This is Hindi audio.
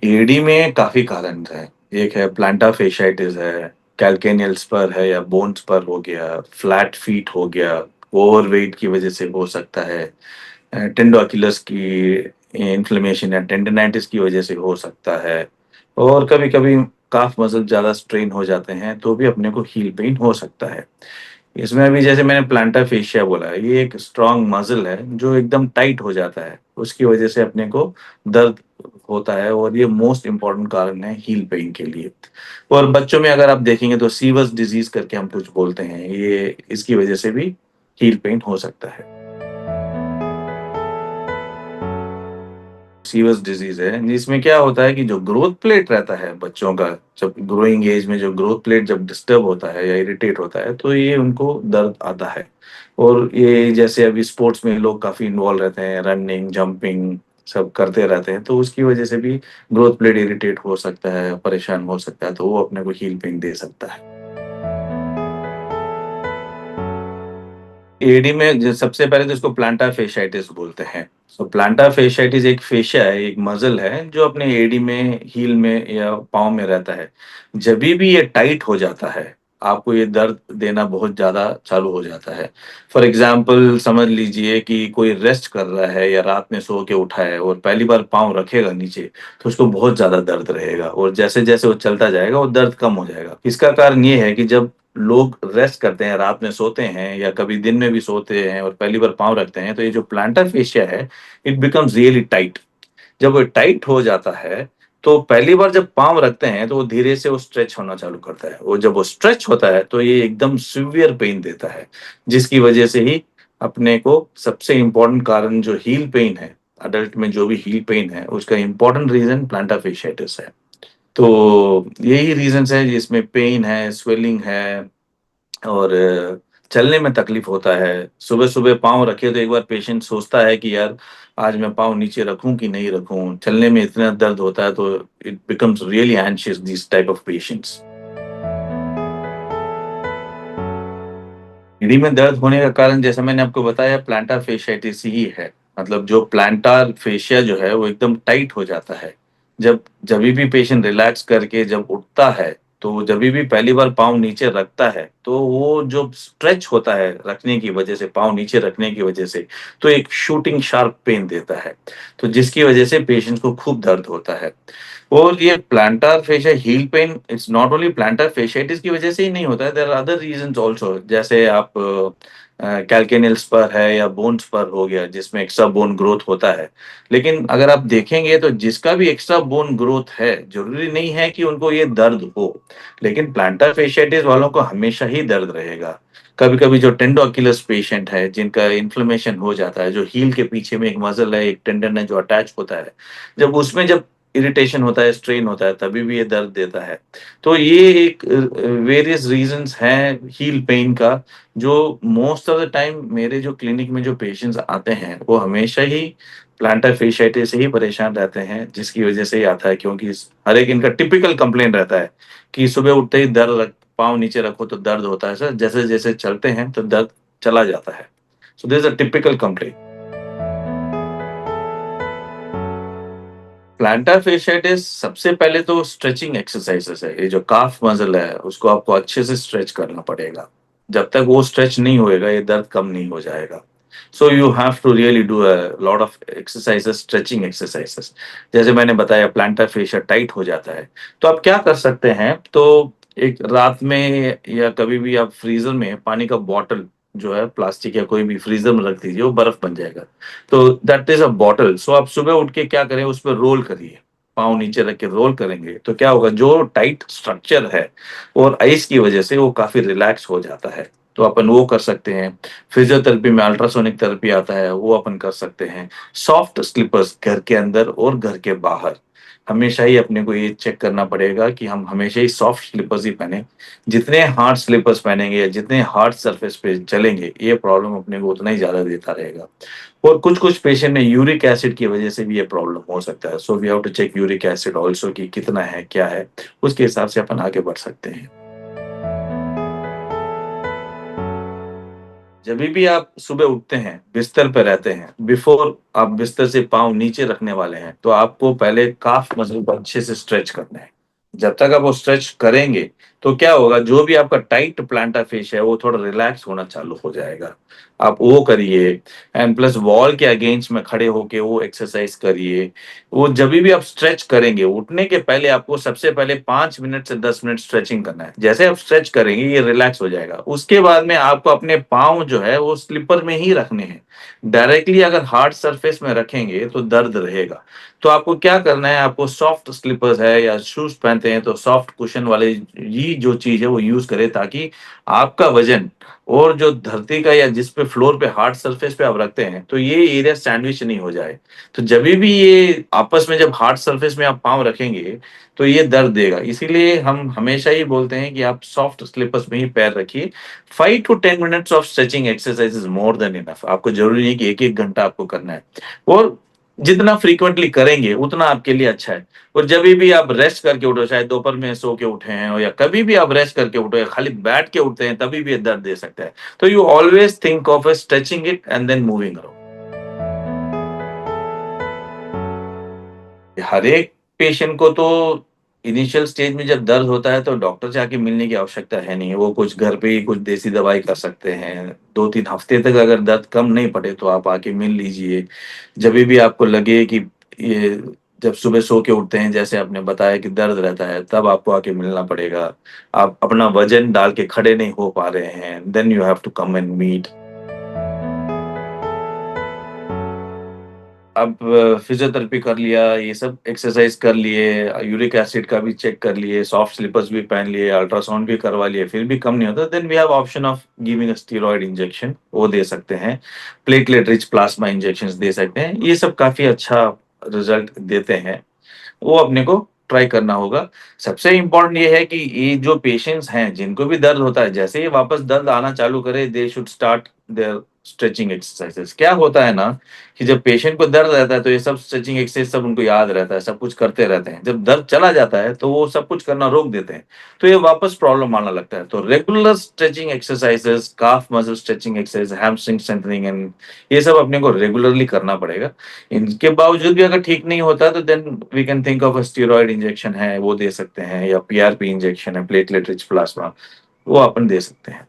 एडी में काफ़ी कारण हैं। एक है प्लांटर fasciitis है, कैल्केनियल स्पर है या बोन स्पर हो गया, फ्लैट फीट हो गया, ओवरवेट की वज़ह से हो सकता है, टेंडो अकिलस की इन्फ्लेमेशन या टेंडिनाइटिस की वज़ह से हो सकता है और कभी-कभी काफ मसल ज़्यादा स्ट्रेन हो जाते हैं, तो भी अपने को हील पेन हो सकता है। इसमें अभी जैसे मैंने प्लांटर फेशिया बोला है, ये एक स्ट्रॉन्ग मसल है जो एकदम टाइट हो जाता है। उसकी वजह से अपने को दर्द होता है और ये मोस्ट इम्पोर्टेंट कारण है हील पेन के लिए। और बच्चों में अगर आप देखेंगे तो सीवस डिज़ीज़ करके हम कुछ बोलते हैं, ये इसकी वजह से भी हील पेन हो सकता है। सीवस डिज़ीज़ है, जिसमें क्या होता है कि जो ग्रोथ प्लेट रहता है बच्चों का, जब ग्रोइंग एज में जो ग्रोथ प्लेट जब डिस्टर्ब होता है या इरिटेट होता है, तो ये उनको दर्द आता है। और ये जैसे अभी स्पोर्ट्स में लोग काफ़ी इन्वॉल्व रहते हैं, रनिंग, जंपिंग सब करते रहते हैं, तो उसकी वजह से भी ग्रोथ प्लेट इरिटेट हो सकता है, परेशान हो सकता है, तो वो अपने को हील पेन दे सकता है। एडी में सबसे पहले तो इसको प्लांटर fasciitis बोलते हैं। सो प्लांटर fasciitis एक फेशिया है, एक मसल है जो अपने एडी में, हील में या पाँव में रहता है। जभी भी ये टाइट हो जाता है, आपको ये दर्द देना बहुत ज़्यादा चालू हो जाता है। फॉर एग्ज़ाम्पल समझ लीजिए कि कोई रेस्ट कर रहा है या रात में सो के उठा है और पहली बार पाँव रखेगा नीचे, तो उसको बहुत ज़्यादा दर्द रहेगा और जैसे-जैसे वो चलता जाएगा, वो दर्द कम हो जाएगा। इसका कारण ये है कि जब लोग रेस्ट करते हैं, रात में सोते हैं या कभी दिन में भी सोते हैं और पहली बार पाँव रखते हैं, तो ये जो प्लांटर फेशिया है, इट बिकम्स रियली टाइट। जब वो टाइट हो जाता है, तो पहली बार जब पाँव रखते हैं, तो वो धीरे से वो स्ट्रेच होना चालू करता है और जब वो स्ट्रेच होता है, तो ये एकदम सीवियर पेन देता है, जिसकी वजह से ही अपने को सबसे इम्पोर्टेंट कारण जो हील पेन है, अडल्ट में जो भी हील पेन है, उसका इम्पोर्टेंट रीज़न प्लांटर fasciitis है। तो यही रीज़न्स हैं जिसमें पेन है, स्वेलिंग है और चलने में तकलीफ होता है। सुबह-सुबह पाँव रखे तो एक बार पेशेंट सोचता है कि यार आज मैं पाँव नीचे रखूँ कि नहीं रखूँ? चलने में इतना दर्द होता है तो it becomes really anxious this type of patients. एड़ी में दर्द होने का कारण जैसा मैंने आपको बताया प्लांटर fasciitis ही है। मतलब जो प्लांटर फेशिया जो है वो एकदम टाइट हो जाता है। जभी भी पेशेंट रिलैक्स करके जब उठता है, तो जभी भी पहली बार पाँव नीचे रखता है, तो वो जो स्ट्रेच होता है रखने की वजह से, पाँव नीचे रखने की वजह से, तो एक शूटिंग शार्प पेन देता है। तो जिसकी वजह से पेशेंट को खूब दर्द होता है। और ये plantar fascia heel pain it's not only plantar fasciitis की वजह से ही नहीं होता है, there are other reasons also जैसे आप कैल्केनियल स्पर है या बोन स्पर हो गया जिसमें एक्स्ट्रा बोन ग्रोथ होता है। लेकिन अगर आप देखेंगे तो जिसका भी एक्स्ट्रा बोन ग्रोथ है, ज़रूरी नहीं है कि उनको ये दर्द हो। लेकिन प्लांटर fasciitis वालों को हमेशा ही दर्द रहेगा। कभी-कभी जो टेंडो अकिलस पेशेंट है, जिनका इन्फ्लेमेशन हो जाता है, जो हील के पीछे में एक मसल है, एक टेंडन है जो अटैच होता है। जब इरिटेशन होता है, स्ट्रेन होता है, तभी भी ये दर्द देता है। तो ये एक वेरियस रीज़न्स हैं हील पेन का, जो मोस्ट ऑफ द टाइम मेरे जो क्लिनिक में जो पेशेंट्स आते हैं, वो हमेशा ही प्लांटर fasciitis से ही परेशान रहते हैं, जिसकी वजह से ही आता है क्योंकि हर एक इनका टिपिकल कंप्लेंट रहता है कि सुबह उठते ही पाँव नीचे रखो तो दर्द होता है सर, जैसे-जैसे चलते हैं तो दर्द चला जाता है। So this is a typical complaint. Planter fasciitis सबसे पहले तो स्ट्रेचिंग एक्सरसाइज़ेज़ है। ये जो काफ मसल है, उसको आपको अच्छे से स्ट्रेच करना पड़ेगा। जब तक वो स्ट्रेच नहीं होएगा, ये दर्द कम नहीं हो जाएगा। So you have to really do a lot of exercises, stretching exercises. जैसे मैंने बताया प्लांटर fascia टाइट हो जाता है, तो आप क्या कर सकते हैं, तो एक रात में या कभी भी आप फ्रीज़र में पानी का बॉटल जो है प्लास्टिक या कोई भी फ्रीज़र में रख दीजिए, वो बर्फ बन जाएगा। तो दैट इज़ अ बॉटल सो आप सुबह उठ के क्या करें उस पे रोल करिए। पाँव नीचे रख के रोल करेंगे तो क्या होगा जो टाइट स्ट्रक्चर है और आइस की वज़ह से वो काफ़ी रिलैक्स हो जाता है। तो अपन वो कर सकते हैं। फिज़ियोथेरेपी में अल्ट्रासोनिक थेरेपी आता है वो अपन कर सकते हैं। सॉफ्ट स्लीपर्स घर के अंदर और घर के बाहर। हमेशा ही अपने को ये चेक करना पड़ेगा कि हम हमेशा ही सॉफ्ट स्लीपर्स ही पहने। जितने हार्ड स्लीपर्स पहनेंगे या जितने हार्ड सरफेस पे चलेंगे, ये प्रॉब्लम अपने को उतना ही ज़्यादा देता रहेगा। और कुछ-कुछ पेशेंट में यूरिक एसिड की वजह से भी ये प्रॉब्लम हो सकता है। So we have to check uric acid also कि कितना है, क्या है? उसके हिसाब से अपन आगे बढ़ सकते हैं। जभी भी आप सुबह उठते हैं, बिस्तर पे रहते हैं, बिफ़ोर आप बिस्तर से पाँव नीचे रखने वाले हैं, तो आपको पहले काफ मसल को अच्छे से स्ट्रेच करना है। जब तक आप वो स्ट्रेच करेंगे, तो क्या होगा, जो भी आपका टाइट प्लैंटर फ़ेशिया है, वो थोड़ा रिलैक्स होना चालू हो जाएगा। आप वो करिए एंड प्लस वॉल के अगेंस्ट में खड़े होके वो एक्सरसाइज़ करिए। वो जभी भी आप स्ट्रेच करेंगे, उठने के पहले आपको सबसे पहले 5 मिनट से 10 मिनट स्ट्रेचिंग करना है। जैसे आप स्ट्रेच करेंगे, ये रिलैक्स हो जाएगा। उसके बाद में आपको अपने पाँव जो है, वो स्लीपर में ही रखने हैं। डायरेक्टली अगर हार्ड सरफेस में रखेंगे, तो दर्द रहेगा। तो आपको क्या करना है, आपको सॉफ्ट स्लीपर्स है या शूज़ पहनते हैं, तो सॉफ्ट कुशन वाले ही जो चीज़ है, वो यूज़ करें ताकि आपका वज़न और जो धरती का या जिस पे फ्लोर पे हार्ड सरफेस पे आप रखते हैं, तो ये एरिया सैंडविच नहीं हो जाए। तो जभी भी ये आपस में जब हार्ड सरफेस में आप पाँव रखेंगे, तो ये दर्द देगा। इसीलिए हम हमेशा ही बोलते हैं कि आप सॉफ्ट स्लीपर्स में ही पैर रखिए। 5 to 10 minutes of stretching exercise is more than enough. आपको ज़रूरी नहीं कि 1-1 घंटा आपको करना है। और जितना फ्रीक्वेंटली करेंगे, उतना आपके लिए अच्छा है। और जभी भी आप रेस्ट करके उठो, चाहे दोपहर में सो के उठे हैं या कभी भी आप रेस्ट करके उठो या खाली बैठ के उठते हैं, तभी भी ये दर्द दे सकता है। तो you always think of stretching it and then moving around. हर एक पेशेंट को तो इनिशियल स्टेज में जब दर्द होता है तो डॉक्टर से आके मिलने की आवश्यकता है नहीं। वो कुछ घर पे ही कुछ देसी दवाई कर सकते हैं। 2-3 हफ्ते तक अगर दर्द कम नहीं पड़े तो आप आके मिल लीजिए। जभी भी आपको लगे कि ये जब सुबह सो के उठते हैं जैसे आपने बताया कि दर्द रहता है, तब आपको आके मिलना पड़ेगा। आप अपना वज़न डाल के खड़े नहीं हो पा रहे हैं, then you have to come and meet. अब फिज़ियोथेरेपी कर लिया, ये सब एक्सरसाइज़ कर लिए, यूरिक एसिड का भी चेक कर लिए, सॉफ्ट स्लीपर्स भी पहन लिए, अल्ट्रासाउंड भी करवा लिए, फिर भी कम नहीं होता, then we have option of giving a steroid injection, वो दे सकते हैं। प्लेटलेट रिच प्लाज़्मा इंजेक्शंस दे सकते हैं। ये सब काफ़ी अच्छा रिज़ल्ट देते हैं। वो अपने को ट्राई करना होगा। सबसे इम्पोर्टेंट ये है कि ये जो पेशेंट्स हैं, जिनको भी दर्द होता है, जैसे ही वापस दर्द आना चालू करे, they should start their stretching exercises. क्या होता है ना कि जब पेशेंट को दर्द रहता है, तो ये सब स्ट्रेचिंग एक्सरसाइज़ सब उनको याद रहता है, सब कुछ करते रहते हैं। जब दर्द चला जाता है, तो वो सब कुछ करना रोक देते हैं, तो ये वापस प्रॉब्लम आने लगता है। तो regular stretching exercises, calf muscle stretching exercise, hamstring strengthening and ये सब अपने को रेगुलरली करना पड़ेगा। इनके बावजूद भी अगर ठीक नहीं होता तो then we can think of a steroid injection है, वो दे सकते हैं या पीआरपी इंजेक्शन है, प्लेटलेट रिच प्लाज़्मा, वो अपन दे सकते हैं।